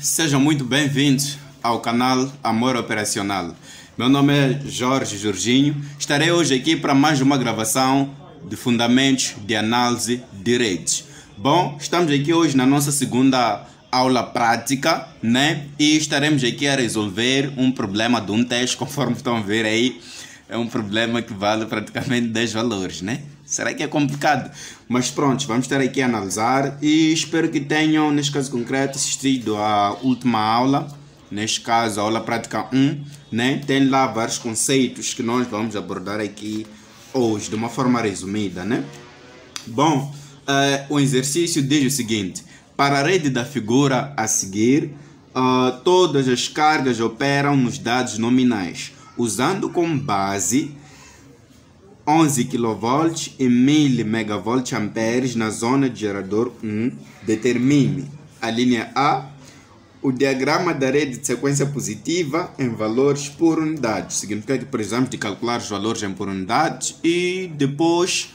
sejam muito bem-vindos ao canal Amor Operacional. Meu nome é Jorge Jorginho. Estarei hoje aqui para mais uma gravação de Fundamentos de Análise de Redes. Bom, estamos aqui hoje na nossa segunda aula prática, né? E estaremos aqui a resolver um problema de um teste, conforme estão a ver aí. É um problema que vale praticamente 10 valores, né? Será que é complicado? Mas pronto, vamos estar aqui a analisar e espero que tenham, neste caso concreto, assistido à última aula, neste caso a aula prática 1, né? Tem lá vários conceitos que nós vamos abordar aqui hoje, de uma forma resumida, né? Bom, o exercício diz o seguinte: para a rede da figura a seguir, todas as cargas operam nos dados nominais, usando como base 11 kV e 1000 MVA na zona de gerador 1. Determine a linha A, o diagrama da rede de sequência positiva em valores por unidade. Significa que precisamos de calcular os valores em por unidade e depois,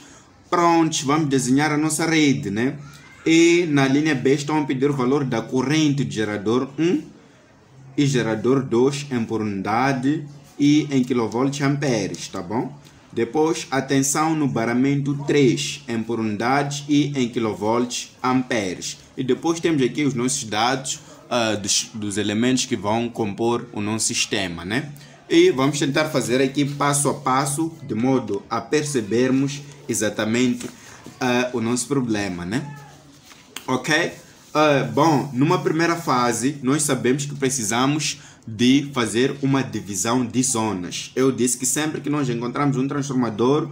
pronto, vamos desenhar a nossa rede, né? E na linha B estão a pedir o valor da corrente de gerador 1 e gerador 2 em por unidade e em kVA, tá bom? Depois, atenção no baramento 3 em por unidade e em kVA. E depois temos aqui os nossos dados dos elementos que vão compor o nosso sistema, né? E vamos tentar fazer aqui passo a passo, de modo a percebermos exatamente o nosso problema, né? Ok? Bom, numa primeira fase, nós sabemos que precisamos de fazer uma divisão de zonas. Eu disse que sempre que nós encontramos um transformador,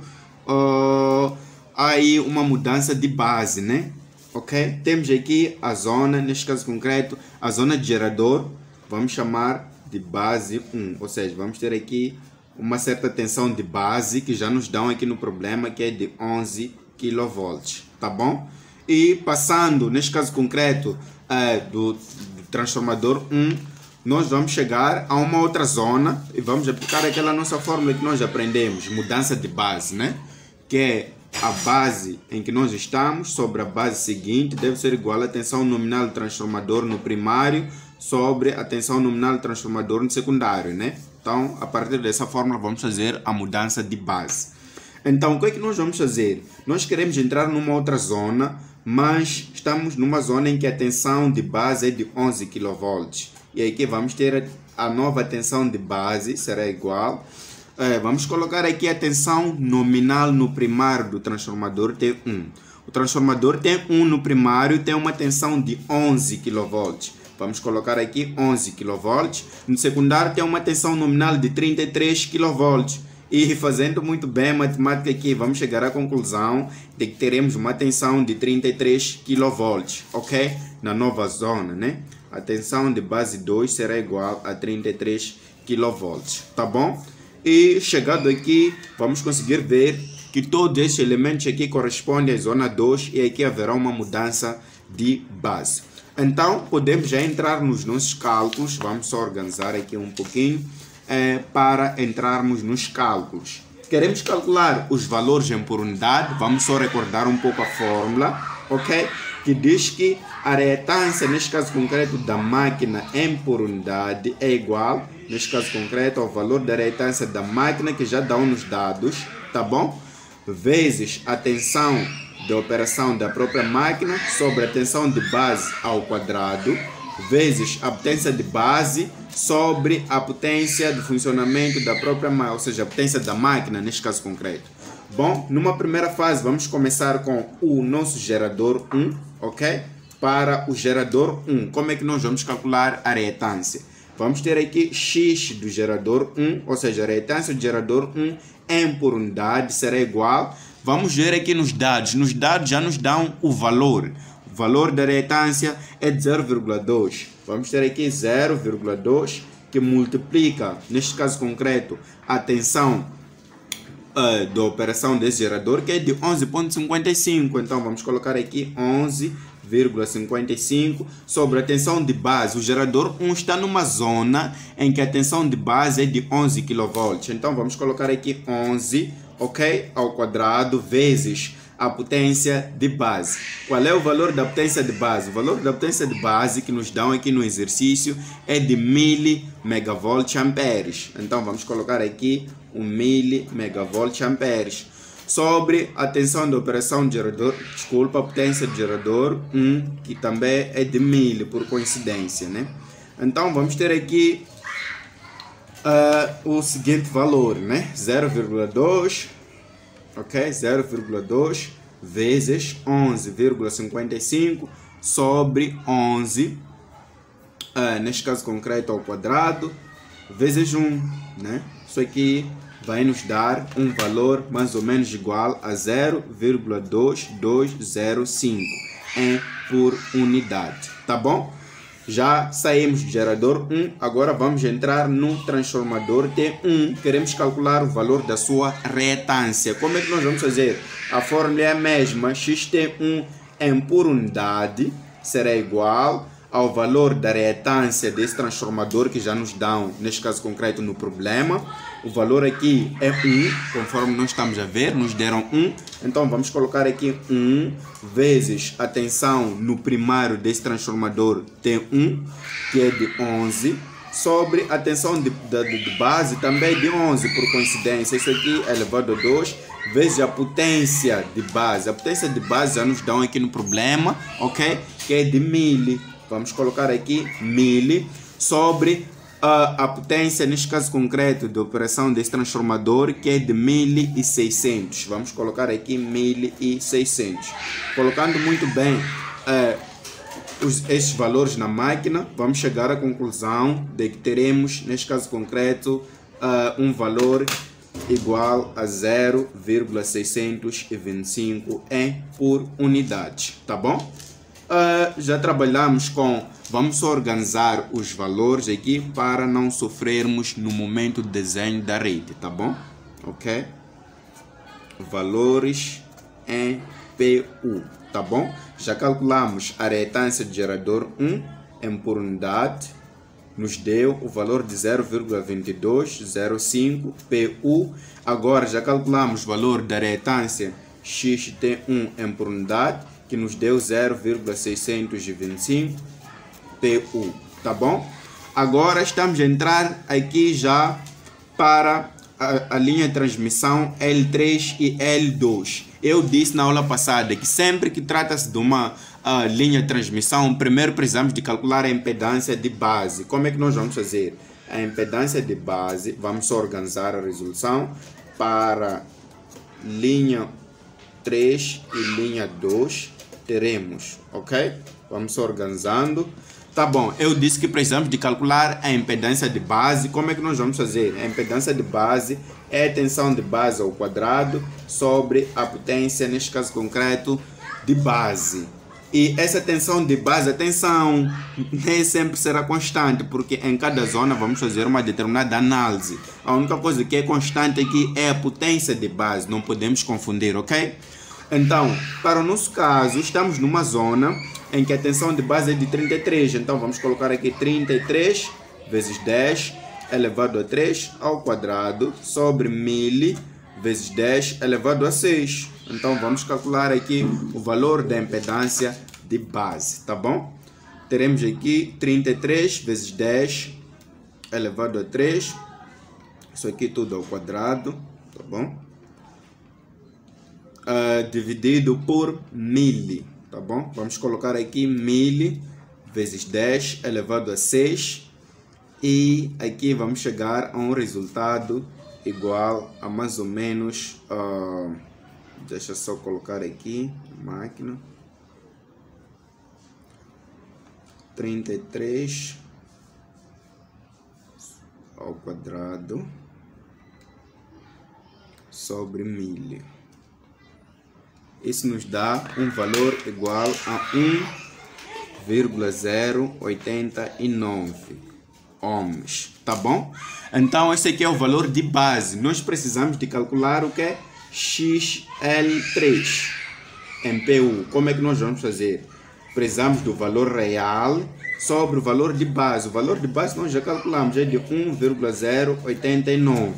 há aí uma mudança de base, né? Ok? Temos aqui a zona, neste caso concreto, a zona de gerador, vamos chamar de base 1. Ou seja, vamos ter aqui uma certa tensão de base que já nos dão aqui no problema, que é de 11 kV, tá bom? E passando, neste caso concreto, do transformador 1, nós vamos chegar a uma outra zona e vamos aplicar aquela nossa fórmula que nós aprendemos, mudança de base, né? Que é a base em que nós estamos sobre a base seguinte deve ser igual à tensão nominal do transformador no primário sobre a tensão nominal do transformador no secundário, né? Então, a partir dessa fórmula, vamos fazer a mudança de base. Então, o que é que nós vamos fazer? Nós queremos entrar numa outra zona, mas estamos numa zona em que a tensão de base é de 11 kV. E aqui vamos ter a nova tensão de base, será igual. Vamos colocar aqui a tensão nominal no primário do transformador T1. O transformador T1 no primário tem uma tensão de 11 kV. Vamos colocar aqui 11 kV. No secundário tem uma tensão nominal de 33 kV. E fazendo muito bem a matemática aqui, vamos chegar à conclusão de que teremos uma tensão de 33 kV, ok? Na nova zona, né? A tensão de base 2 será igual a 33 kV, tá bom? E chegado aqui, vamos conseguir ver que todos esses elementos aqui correspondem à zona 2 e aqui haverá uma mudança de base. Então, podemos já entrar nos nossos cálculos. Vamos só organizar aqui um pouquinho para entrarmos nos cálculos. Queremos calcular os valores em por unidade. Vamos só recordar um pouco a fórmula, ok? Que diz que a reatância, neste caso concreto, da máquina em por unidade é igual, neste caso concreto, ao valor da reatância da máquina, que já dão nos dados, tá bom? Vezes a tensão de operação da própria máquina sobre a tensão de base ao quadrado, vezes a potência de base sobre a potência de funcionamento da própria máquina, ou seja, a potência da máquina, neste caso concreto. Bom, numa primeira fase vamos começar com o nosso gerador 1, ok? Para o gerador 1, como é que nós vamos calcular a reatância? Vamos ter aqui X do gerador 1, ou seja, a reatância do gerador 1 em por unidade será igual. Vamos ver aqui nos dados já nos dão o valor. O valor da reatância é de 0,2. Vamos ter aqui 0,2 que multiplica, neste caso concreto, a tensão da operação desse gerador, que é de 11,55. Então vamos colocar aqui 11,55 sobre a tensão de base. O gerador 1 está numa zona em que a tensão de base é de 11 kV. Então vamos colocar aqui 11, ok? Ao quadrado, vezes a potência de base. Qual é o valor da potência de base? O valor da potência de base que nos dão aqui no exercício é de 1000 megavolts-amperes. Então vamos colocar aqui 1000 megavolts-amperes. Sobre a tensão de operação de gerador, desculpa, a potência de gerador, que também é de 1000 por coincidência, né? Então vamos ter aqui o seguinte valor, né? 0,2, ok? 0,2 vezes 11,55 sobre 11, neste caso concreto ao quadrado, vezes 1, né? Isso aqui vai nos dar um valor mais ou menos igual a 0,2205 por unidade, tá bom? Já saímos do gerador 1, agora vamos entrar no transformador T1. Queremos calcular o valor da sua reatância. Como é que nós vamos fazer? A fórmula é a mesma, xt1 por unidade será igual ao valor da reatância desse transformador que já nos dão, neste caso concreto, no problema. O valor aqui é 1, conforme nós estamos a ver, nos deram 1. Então vamos colocar aqui 1 vezes a tensão no primário desse transformador T1, que é de 11, sobre a tensão de base também de 11, por coincidência. Isso aqui é elevado a 2, vezes a potência de base. A potência de base já nos dão aqui no problema, ok? Que é de 1000. Vamos colocar aqui 1000 sobre a potência, neste caso concreto, de operação desse transformador, que é de 1600. Vamos colocar aqui 1600. Colocando muito bem esses valores na máquina, vamos chegar à conclusão de que teremos, neste caso concreto, um valor igual a 0,625 por unidade, tá bom? Já trabalhamos com, vamos organizar os valores aqui para não sofrermos no momento do desenho da rede, tá bom? Ok? Valores em PU, tá bom? Já calculamos a reatância de gerador 1 por unidade, nos deu o valor de 0,2205 PU. Agora já calculamos o valor da reatância xt1 por unidade, que nos deu 0,625 PU, tá bom? Agora estamos a entrar aqui já para a linha de transmissão L3 e L2. Eu disse na aula passada que sempre que trata-se de uma linha de transmissão, primeiro precisamos de calcular a impedância de base. Como é que nós vamos fazer? A impedância de base, vamos organizar a resolução para linha 3 e linha 2, teremos, ok? Vamos organizando. Tá bom, eu disse que precisamos de calcular a impedância de base. Como é que nós vamos fazer? A impedância de base é a tensão de base ao quadrado sobre a potência, neste caso concreto, de base. E essa tensão de base, a tensão nem sempre será constante, porque em cada zona vamos fazer uma determinada análise. A única coisa que é constante aqui é a potência de base, não podemos confundir, ok? Então, para o nosso caso, estamos numa zona em que a tensão de base é de 33. Então, vamos colocar aqui 33 vezes 10 elevado a 3 ao quadrado sobre 1000 vezes 10 elevado a 6. Então, vamos calcular aqui o valor da impedância de base, tá bom? Teremos aqui 33 vezes 10 elevado a 3. Isso aqui tudo ao quadrado, tá bom? Dividido por 1000, tá bom? Vamos colocar aqui 1000 vezes 10 elevado a 6 e aqui vamos chegar a um resultado igual a mais ou menos, deixa eu só colocar aqui a máquina, 33 ao quadrado sobre 1000. Isso nos dá um valor igual a 1,089 ohms, tá bom? Então esse aqui é o valor de base. Nós precisamos de calcular o que é XL3 em PU. Como é que nós vamos fazer? Precisamos do valor real sobre o valor de base. O valor de base nós já calculamos, é de 1,089.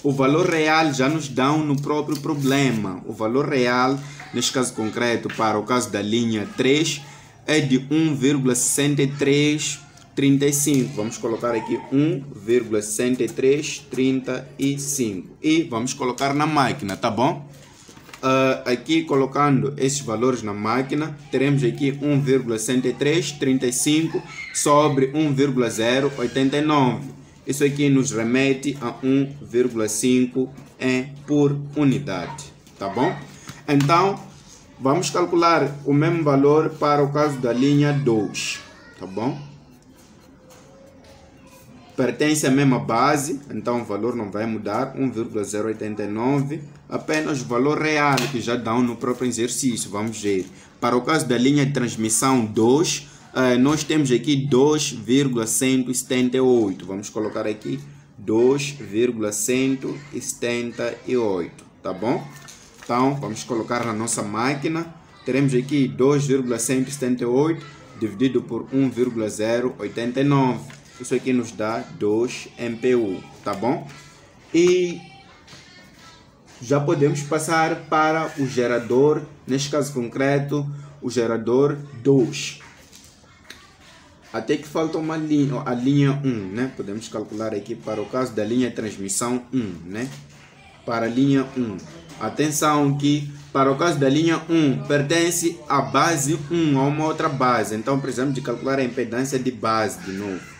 o valor real já nos dão no próprio problema. O valor real, neste caso concreto, para o caso da linha 3, é de 1,6335. Vamos colocar aqui 1,6335 e vamos colocar na máquina, tá bom? Aqui colocando esses valores na máquina, teremos aqui 1,6335 sobre 1,089. Isso aqui nos remete a 1,5 por unidade, tá bom? Então, vamos calcular o mesmo valor para o caso da linha 2, tá bom? Pertence à mesma base, então o valor não vai mudar, 1,089, apenas o valor real que já dão no próprio exercício, vamos ver. Para o caso da linha de transmissão 2, nós temos aqui 2,178, vamos colocar aqui 2,178, tá bom? Então, vamos colocar na nossa máquina, teremos aqui 2,178 dividido por 1,089. Isso aqui nos dá 2 MPU, tá bom? E já podemos passar para o gerador, neste caso concreto, o gerador 2. Até que falta uma linha, a linha 1, né? Podemos calcular aqui para o caso da linha de transmissão 1, né? Para a linha 1. Atenção que para o caso da linha 1 pertence à base 1, a uma outra base. Então precisamos de calcular a impedância de base de novo.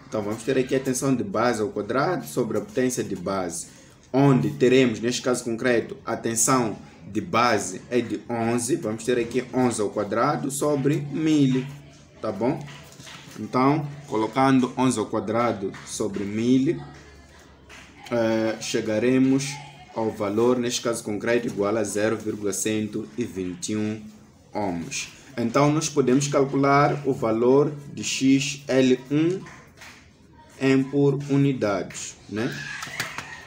Então vamos ter aqui a tensão de base ao quadrado sobre a potência de base, onde teremos, neste caso concreto, a tensão de base é de 11, vamos ter aqui 11 ao quadrado sobre 1000, tá bom? Então, colocando 11 ao quadrado sobre 1000, chegaremos ao valor, neste caso concreto, igual a 0,121 ohms. Então, nós podemos calcular o valor de XL1 em por unidades, né?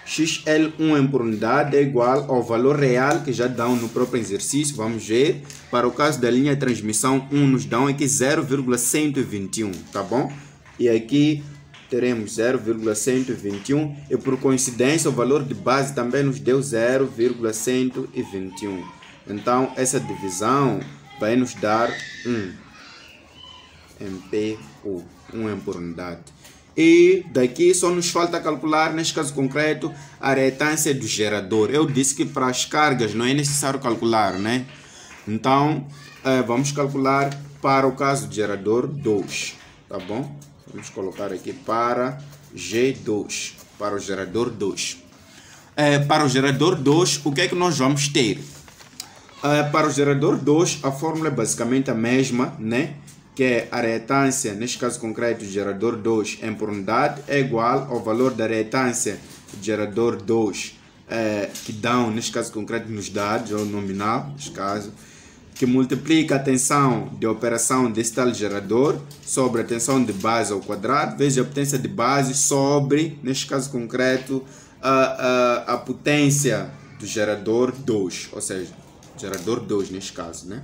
XL1 em por unidade é igual ao valor real que já dão no próprio exercício. Vamos ver, para o caso da linha de transmissão 1 nos dão aqui 0,121, tá bom? E aqui teremos 0,121 e por coincidência o valor de base também nos deu 0,121. Então essa divisão vai nos dar 1 MPU, 1 em por unidade. E daqui só nos falta calcular, neste caso concreto, a reatância do gerador. Eu disse que para as cargas não é necessário calcular, né? Então, vamos calcular para o caso do gerador 2, tá bom? Vamos colocar aqui para G2, para o gerador 2. Para o gerador 2, o que é que nós vamos ter? Para o gerador 2, a fórmula é basicamente a mesma, né? Que é a reatância, neste caso concreto, do gerador 2 em por unidade, é igual ao valor da reatância do gerador 2, que dão, neste caso concreto, nos dados, ou nominal, neste caso, que multiplica a tensão de operação desse tal gerador sobre a tensão de base ao quadrado, vezes a potência de base sobre, neste caso concreto, a potência do gerador 2, ou seja, gerador 2 neste caso, né?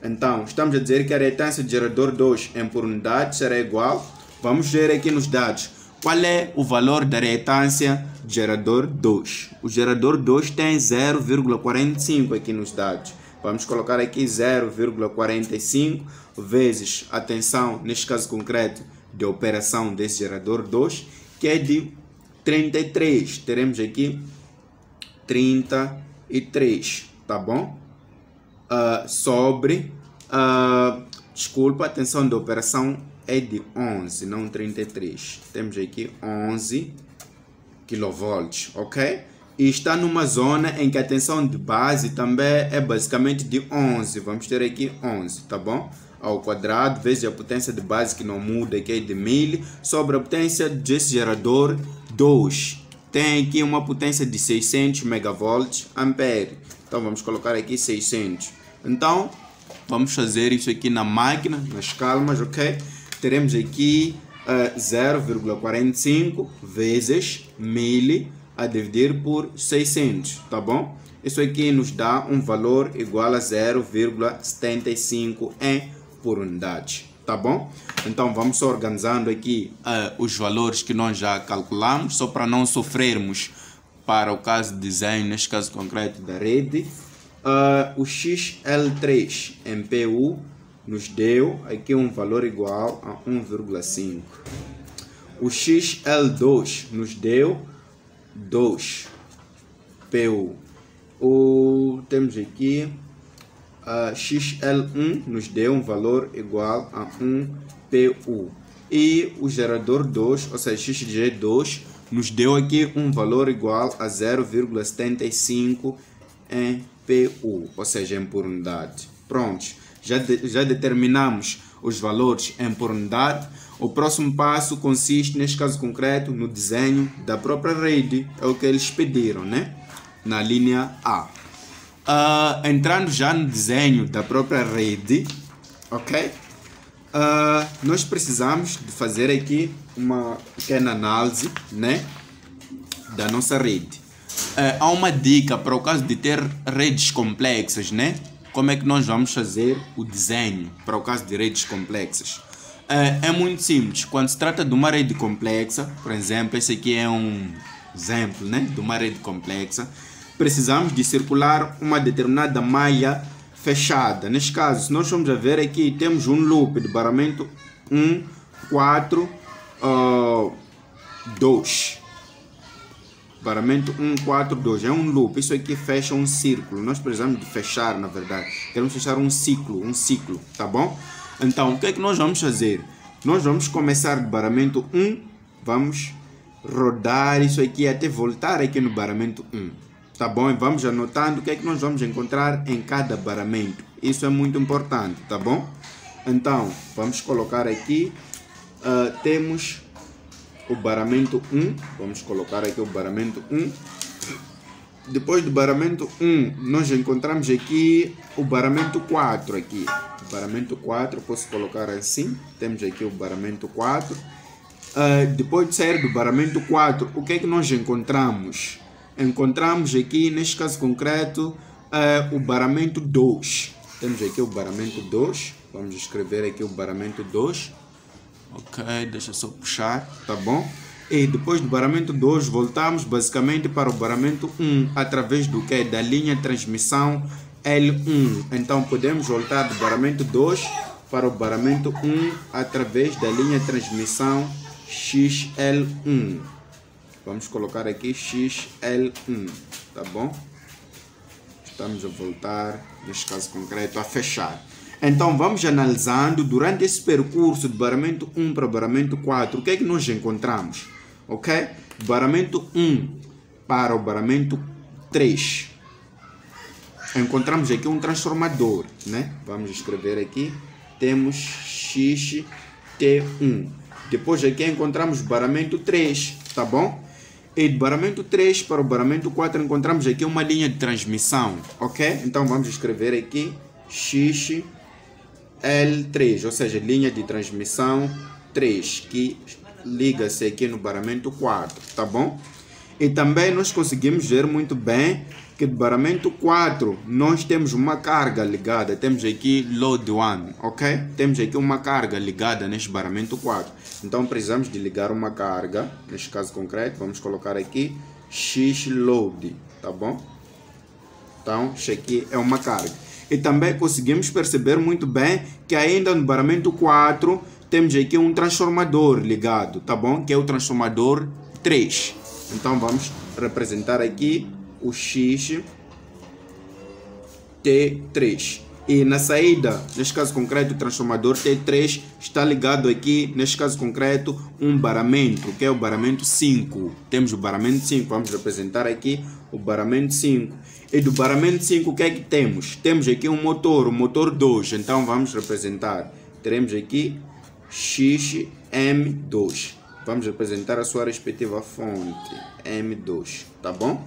Então, estamos a dizer que a reatância do gerador 2 em por unidade será igual. Vamos ver aqui nos dados. Qual é o valor da reatância do gerador 2? O gerador 2 tem 0,45 aqui nos dados. Vamos colocar aqui 0,45 vezes a tensão, neste caso concreto, de operação desse gerador 2, que é de 33. Teremos aqui 33, tá bom? Sobre, desculpa, a tensão de operação é de 11, não 33. Temos aqui 11 kV, ok? E está numa zona em que a tensão de base também é basicamente de 11. Vamos ter aqui 11, tá bom? Ao quadrado, vezes a potência de base que não muda, que é de 1000, sobre a potência desse gerador 2. Tem aqui uma potência de 600 MV ampere. Então vamos colocar aqui 600. Então, vamos fazer isso aqui na máquina, nas calmas, ok? Teremos aqui 0,45 vezes 1000 a dividir por 600, tá bom? Isso aqui nos dá um valor igual a 0,75 em por unidade, tá bom? Então, vamos só organizando aqui os valores que nós já calculamos, só para não sofrermos para o caso de desenho, neste caso concreto da rede. O XL3 MPU nos deu aqui um valor igual a 1,5. O XL2 nos deu 2 PU. Temos aqui XL1 nos deu um valor igual a 1 PU. E o gerador 2, ou seja, XG2, nos deu aqui um valor igual a 0,75 em PU, ou seja, em por unidade. Prontos, já determinamos os valores em por unidade. O próximo passo consiste, neste caso concreto, no desenho da própria rede. É o que eles pediram, né? Na linha A. Entrando já no desenho da própria rede, ok? Nós precisamos de fazer aqui uma pequena análise, né, da nossa rede. Há uma dica para o caso de ter redes complexas, né? Como é que nós vamos fazer o desenho para o caso de redes complexas? É muito simples. Quando se trata de uma rede complexa, por exemplo, esse aqui é um exemplo, né, de uma rede complexa, precisamos de circular uma determinada malha fechada. Neste caso, se nós formos a ver aqui, temos um loop de baramento 1, 4, 2. Baramento 1, 4, 2. É um loop. Isso aqui fecha um círculo. Nós precisamos de fechar, na verdade. Queremos fechar um ciclo, tá bom? Então, o que é que nós vamos fazer? Nós vamos começar do baramento 1, vamos rodar isso aqui até voltar aqui no baramento 1. Tá bom? E vamos anotando o que é que nós vamos encontrar em cada baramento. Isso é muito importante, tá bom? Então, vamos colocar aqui, temos o baramento 1, vamos colocar aqui o baramento 1. Depois do baramento 1, nós encontramos aqui o baramento 4 aqui. O baramento 4, posso colocar assim, temos aqui o baramento 4. Depois de sair do baramento 4, o que é que nós encontramos? Encontramos aqui, neste caso concreto, o baramento 2. Temos aqui o baramento 2. Vamos escrever aqui o baramento 2. Ok, deixa eu só puxar, tá bom? E depois do baramento 2, voltamos basicamente para o baramento 1, através do que? Da linha de transmissão L1. Então, podemos voltar do baramento 2 para o baramento 1, através da linha de transmissão XL1. Vamos colocar aqui XL1, tá bom? Estamos a voltar, neste caso concreto, a fechar. Então, vamos analisando durante esse percurso do baramento 1 para o baramento 4, o que é que nós encontramos? Ok? Do baramento 1 para o baramento 3. Encontramos aqui um transformador, né? Vamos escrever aqui, temos XT1. Depois aqui encontramos o baramento 3, tá bom? E do baramento 3 para o baramento 4 encontramos aqui uma linha de transmissão, ok? Então vamos escrever aqui XL3, ou seja, linha de transmissão 3, que liga-se aqui no baramento 4, tá bom? E também nós conseguimos ver muito bem que do baramento 4 nós temos uma carga ligada, temos aqui load 1, ok? Temos aqui uma carga ligada neste baramento 4. Então precisamos de ligar uma carga, neste caso concreto, vamos colocar aqui X load, tá bom? Então, isso aqui é uma carga. E também conseguimos perceber muito bem que ainda no baramento 4 temos aqui um transformador ligado, tá bom? Que é o transformador 3. Então vamos representar aqui o XT3. E na saída, neste caso concreto, o transformador T3 está ligado aqui, neste caso concreto, um baramento, que é o baramento 5. Temos o baramento 5, vamos representar aqui o baramento 5. E do baramento 5, o que é que temos? Temos aqui um motor, o motor 2. Então vamos representar, teremos aqui XM2. Vamos representar a sua respectiva fonte, M2, tá bom?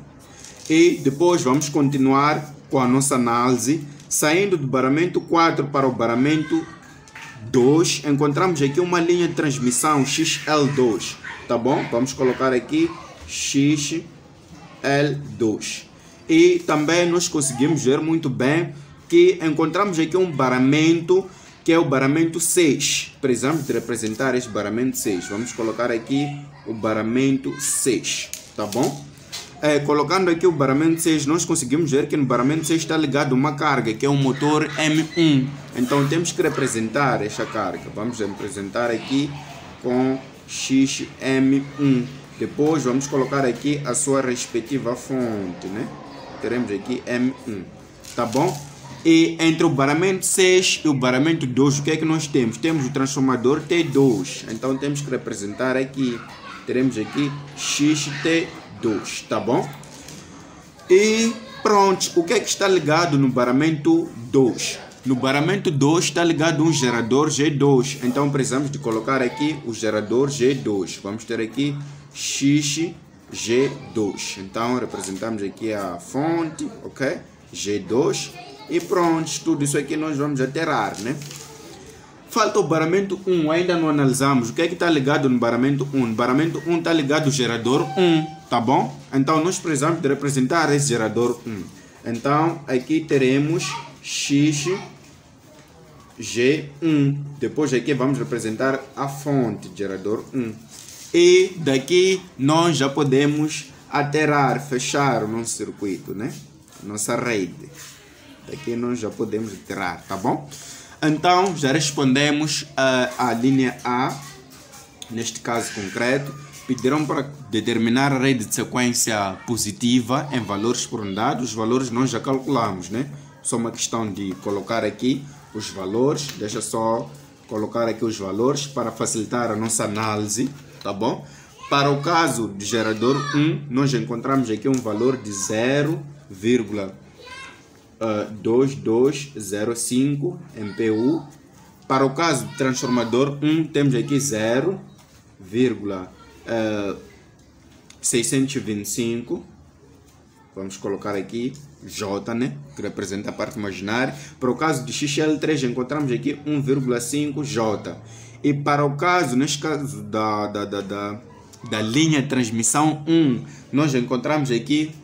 E depois vamos continuar com a nossa análise. Saindo do baramento 4 para o baramento 2, encontramos aqui uma linha de transmissão XL2, tá bom? Vamos colocar aqui XL2. E também nós conseguimos ver muito bem que encontramos aqui um baramento, que é o baramento 6. Precisamos de representar este baramento 6. Vamos colocar aqui o baramento 6, tá bom? colocando aqui o baramento 6, nós conseguimos ver que no baramento 6 está ligado uma carga, que é um motor M1. Então temos que representar esta carga. Vamos representar aqui com XM1. Depois vamos colocar aqui a sua respectiva fonte, né? Teremos aqui M1, tá bom? E entre o baramento 6 e o baramento 2, o que é que nós temos? Temos o transformador T2. Então temos que representar aqui. Teremos aqui XT2, tá bom? E pronto, o que é que está ligado no baramento 2? No baramento 2 está ligado um gerador G2. Então precisamos de colocar aqui o gerador G2. Vamos ter aqui XG2. Então representamos aqui a fonte, ok? G2. E pronto, tudo isso aqui nós vamos alterar, né? Falta o baramento 1, ainda não analisamos. O que é que está ligado no baramento 1? No baramento 1 está ligado o gerador 1, tá bom? Então nós precisamos de representar esse gerador 1. Então aqui teremos XG1. Depois aqui vamos representar a fonte, gerador 1. E daqui nós já podemos alterar, fechar o nosso circuito, né? Nossa rede. Daqui nós já podemos alterar, tá bom? Então já respondemos a linha A, neste caso concreto. Pediram para determinar a rede de sequência positiva em valores por unidade. Os valores nós já calculamos, né? Só uma questão de colocar aqui os valores. Deixa só colocar aqui os valores para facilitar a nossa análise, tá bom? Para o caso de gerador 1, nós encontramos aqui um valor de 0,2205 MPU. Para o caso do transformador 1, temos aqui 0,625. Vamos colocar aqui J, né? Que representa a parte imaginária. Para o caso de XL3, encontramos aqui 1,5 J. E para o caso, neste caso da linha de transmissão 1, nós encontramos aqui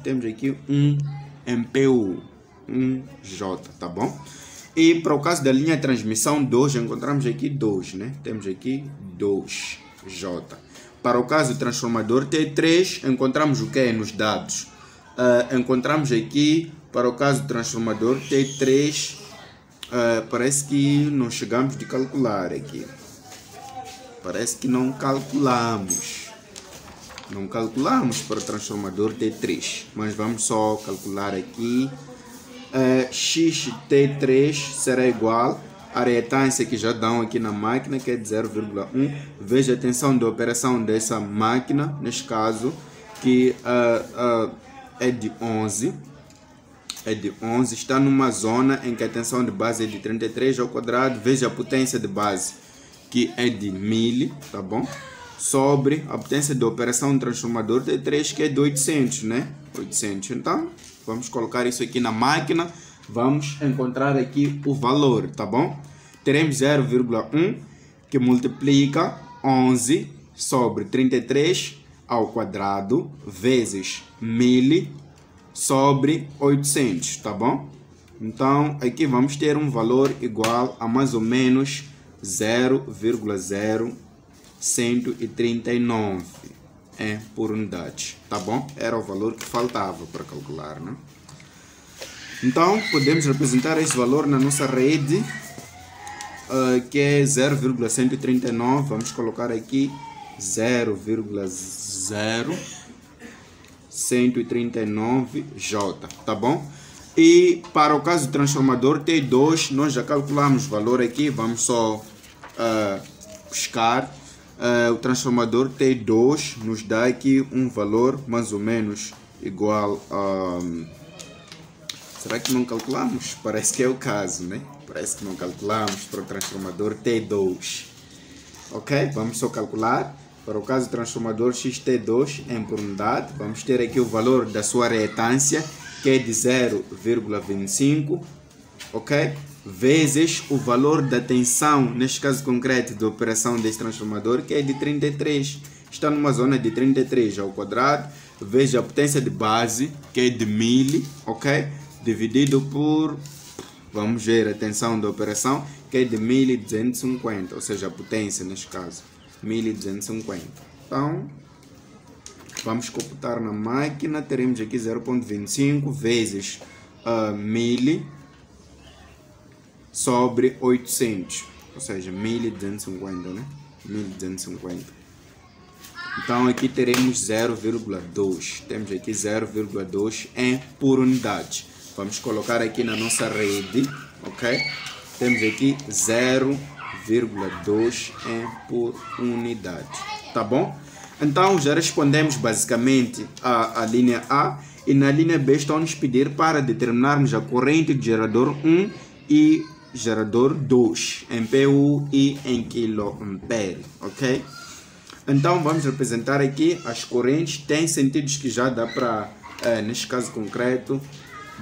temos aqui 1 MPU, 1 J, tá bom? E para o caso da linha de transmissão 2, encontramos aqui 2, né? Temos aqui 2 J. Para o caso do transformador T3, encontramos o que nos dados? Encontramos aqui, para o caso do transformador T3, parece que não chegamos de calcular aqui. Parece que não calculamos. Não calculamos para o transformador T3, mas vamos só calcular aqui. XT3 será igual à reatância que já dão aqui na máquina, que é de 0,1. Veja a tensão de operação dessa máquina, neste caso, que é de 11. É de 11, está numa zona em que a tensão de base é de 33 ao quadrado. Veja a potência de base, que é de 1000, tá bom? Sobre a potência de operação do transformador T3, que é de 800, né? 800. Então, vamos colocar isso aqui na máquina. Vamos encontrar aqui o valor, tá bom? Teremos 0,1 que multiplica 11 sobre 33 ao quadrado vezes 1000 sobre 800, tá bom? Então, aqui vamos ter um valor igual a mais ou menos 0,0139 por unidade, tá bom? Era o valor que faltava para calcular, né? Então, podemos representar esse valor na nossa rede, que é 0,139. Vamos colocar aqui 0,0139J, tá bom? E para o caso do transformador T2, nós já calculamos o valor aqui. Vamos só buscar. O transformador T2 nos dá aqui um valor mais ou menos igual a... Será que não calculamos? Parece que é o caso, né? Parece que não calculamos para o transformador T2. Ok? Vamos só calcular. Para o caso do transformador XT2 em por unidade, vamos ter aqui o valor da sua reatância, que é de 0,25, ok? Vezes o valor da tensão, neste caso concreto de operação desse transformador, que é de 33. Está numa zona de 33 ao quadrado, vezes a potência de base, que é de 1000, ok? Dividido por, vamos ver a tensão da operação, que é de 1250, ou seja, a potência neste caso, 1250. Então, Vamos computar na máquina, teremos aqui 0,25 vezes 1000 sobre 800, ou seja, 1250, né? 1250. Então aqui teremos 0,2, temos aqui 0,2 em por unidade. Vamos colocar aqui na nossa rede, ok? Temos aqui 0,2 em por unidade, tá bom? Então já respondemos basicamente a linha A, e na linha B estão nos pedir para determinarmos a corrente de gerador 1 e gerador 2 em PU e em quiloampere, ok? Então vamos representar aqui as correntes. Tem sentidos que já dá para, neste caso concreto,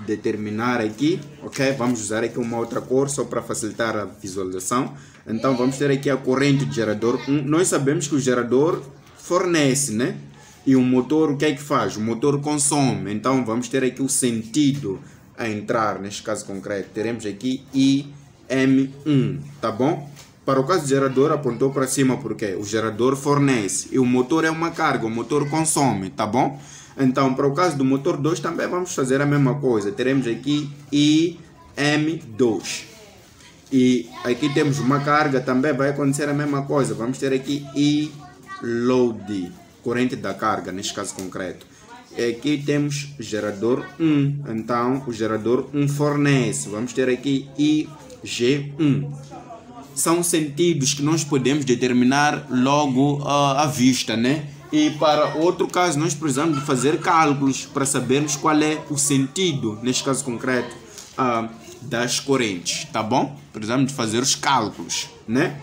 determinar aqui, ok? Vamos usar aqui uma outra cor só para facilitar a visualização. Então vamos ter aqui a corrente de gerador 1. Nós sabemos que o gerador fornece, né? E o motor, o que é que faz? O motor consome. Então vamos ter aqui o sentido a entrar, neste caso concreto. Teremos aqui IM1, tá bom? Para o caso do gerador, apontou para cima porque o gerador fornece e o motor é uma carga, o motor consome, tá bom? Então, para o caso do motor 2 também vamos fazer a mesma coisa. Teremos aqui IM2. E aqui temos uma carga, também vai acontecer a mesma coisa. Vamos ter aqui I-load, corrente da carga, neste caso concreto. E aqui temos gerador 1. Então, o gerador 1 fornece. Vamos ter aqui IG1. São sentidos que nós podemos determinar logo à vista, né? E para outro caso, nós precisamos de fazer cálculos para sabermos qual é o sentido, neste caso concreto, das correntes, tá bom? Precisamos de fazer os cálculos, né?